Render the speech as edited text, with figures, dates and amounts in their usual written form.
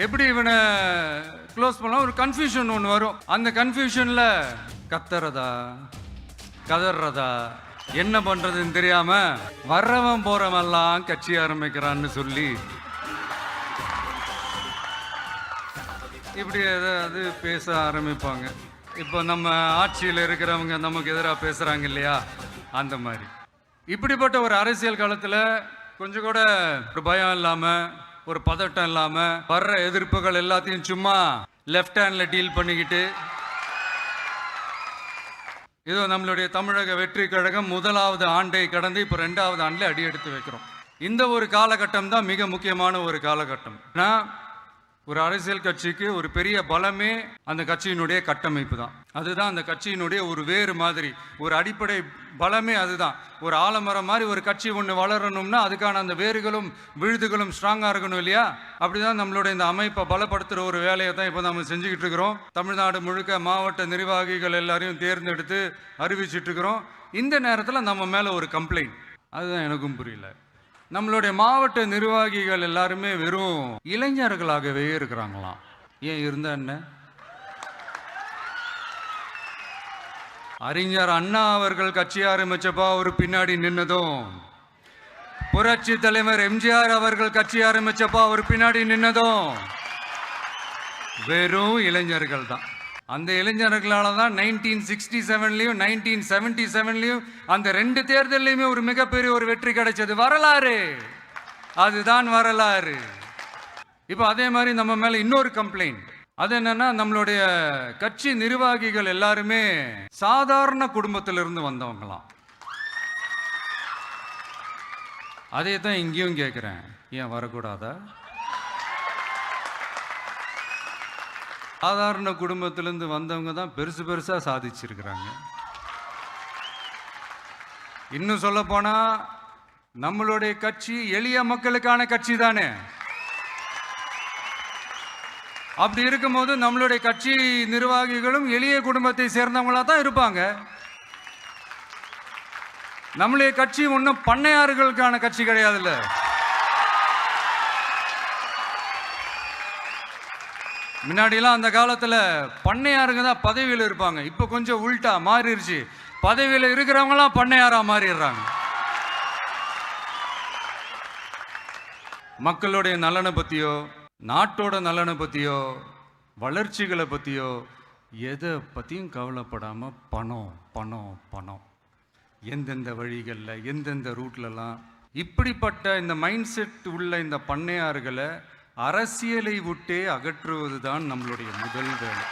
எப்படி இவனை க்ளோஸ் பண்ணலாம் ஒரு கன்ஃபியூஷன் ஒன்று வரும். அந்த கன்ஃபியூஷன்ல கத்துறதா கதறதா என்ன பண்றதுன்னு தெரியாம வர்றவன் போறவெல்லாம் கட்சி ஆரம்பிக்கிறான்னு சொல்லி இப்படி ஏதாவது பேச ஆரம்பிப்பாங்க. இப்போ நம்ம ஆட்சியில் இருக்கிறவங்க நமக்கு எதிராக பேசுறாங்க இல்லையா, அந்த மாதிரி. இப்படிப்பட்ட ஒரு அரசியல் காலத்தில் கொஞ்சம் கூட ஒரு பயம் இல்லாம ஒரு பதட்டம் இல்லாம வர்ற எதிர்ப்புகள் எல்லாத்தையும் சும்மா லெஃப்ட் ஹேண்ட்ல டீல் பண்ணிக்கிட்டு இதோ நம்மளுடைய தமிழக வெற்றி கழகம் முதலாவது ஆண்டை கடந்து இப்போ 2வது ஆண்டில் அடி எடுத்து வைக்கிறோம். இந்த ஒரு காலகட்டம் தான் மிக முக்கியமான ஒரு காலகட்டம். ஒரு அரசியல் கட்சிக்கு ஒரு பெரிய பலமே அந்த கட்சியினுடைய கட்டமைப்பு தான். அதுதான் அந்த கட்சியினுடைய ஒரு வேறு மாதிரி ஒரு அடிப்படை பலமே அதுதான். ஒரு ஆலமரம் மாதிரி ஒரு கட்சி ஒன்று வளரணும்னா அதுக்கான அந்த வேர்களும் விழுதுகளும் ஸ்ட்ராங்காக இருக்கணும் இல்லையா? அப்படிதான் நம்மளுடைய இந்த அமைப்பை பலப்படுத்துகிற ஒரு வேலையை தான் இப்போ நம்ம செஞ்சுக்கிட்டு இருக்கிறோம். தமிழ்நாடு முழுக்க மாவட்ட நிர்வாகிகள் எல்லாரையும் தேர்ந்தெடுத்து அறிவிச்சிட்டு இருக்கிறோம். இந்த நேரத்தில் நம்ம மேலே ஒரு கம்ப்ளைண்ட், அதுதான் எனக்கும் புரியல. நம்மளுடைய மாவட்ட நிர்வாகிகள் எல்லாருமே வெறும் இளைஞர்களாகவே இருக்கிறாங்களாம். ஏன் இருந்தா என்ன? அறிஞர் அண்ணா அவர்கள் கட்சி ஆரம்பிச்சப்பா அவர் பின்னாடி நின்னதும், புரட்சி தலைவர் எம்ஜிஆர் அவர்கள் கட்சி ஆரம்பிச்சப்பா அவர் பின்னாடி நின்னதும் வெறும் இளைஞர்கள் தான். அந்த இளைஞர்களால தான் 1967லையும் 1977லையும் அந்த 2 தேர்தலையுமே ஒரு மிகப்பெரிய ஒரு வெற்றி கிடைச்சது. வரலாறு, அதுதான் வரலாறு. இப்போ அதே மாதிரி நம்ம மேல இன்னொரு கம்ப்ளைண்ட், அது என்னன்னா நம்மளுடைய கட்சி நிர்வாகிகள் எல்லாருமே சாதாரண குடும்பத்திலிருந்து வந்தவங்களாம். அதே தான் இங்கேயும் கேட்குறேன், ஏன் வரக்கூடாதா? சாதாரண குடும்பத்திலேருந்து வந்தவங்க தான் பெருசு பெருசாக சாதிச்சிருக்கிறாங்க. இன்னும் சொல்ல போனா நம்மளுடைய கட்சி எளிய மக்களுக்கான கட்சி தானே. அப்படி இருக்கும்போது நம்மளுடைய கட்சி நிர்வாகிகளும் எளிய குடும்பத்தை சேர்ந்தவங்களா தான் இருப்பாங்க. நம்மளுடைய கட்சி ஒன்றும் பண்ணையாறுகளுக்கான கட்சி கிடையாதுல்ல. முன்னாடிலாம் அந்த காலத்தில் பண்ணையாருங்க தான் பதவியில் இருப்பாங்க. இப்போ கொஞ்சம் உள்டா மாறிடுச்சு. பதவியில் இருக்கிறவங்களாம் பண்ணையாராக மாறிடுறாங்க. மக்களுடைய நலனை பற்றியோ நாட்டோட நலனை பற்றியோ வளர்ச்சிகளை பற்றியோ எதை பற்றியும் கவலைப்படாமல் பணம் பணம் பணம், எந்தெந்த வழிகளில் எந்தெந்த ரூட்லலாம். இப்படிப்பட்ட இந்த மைண்ட் செட் உள்ள இந்த பண்ணையார்களை அரசியலை விட்டே அகற்றுவது தான் நம்மளுடைய முதல் வேலை.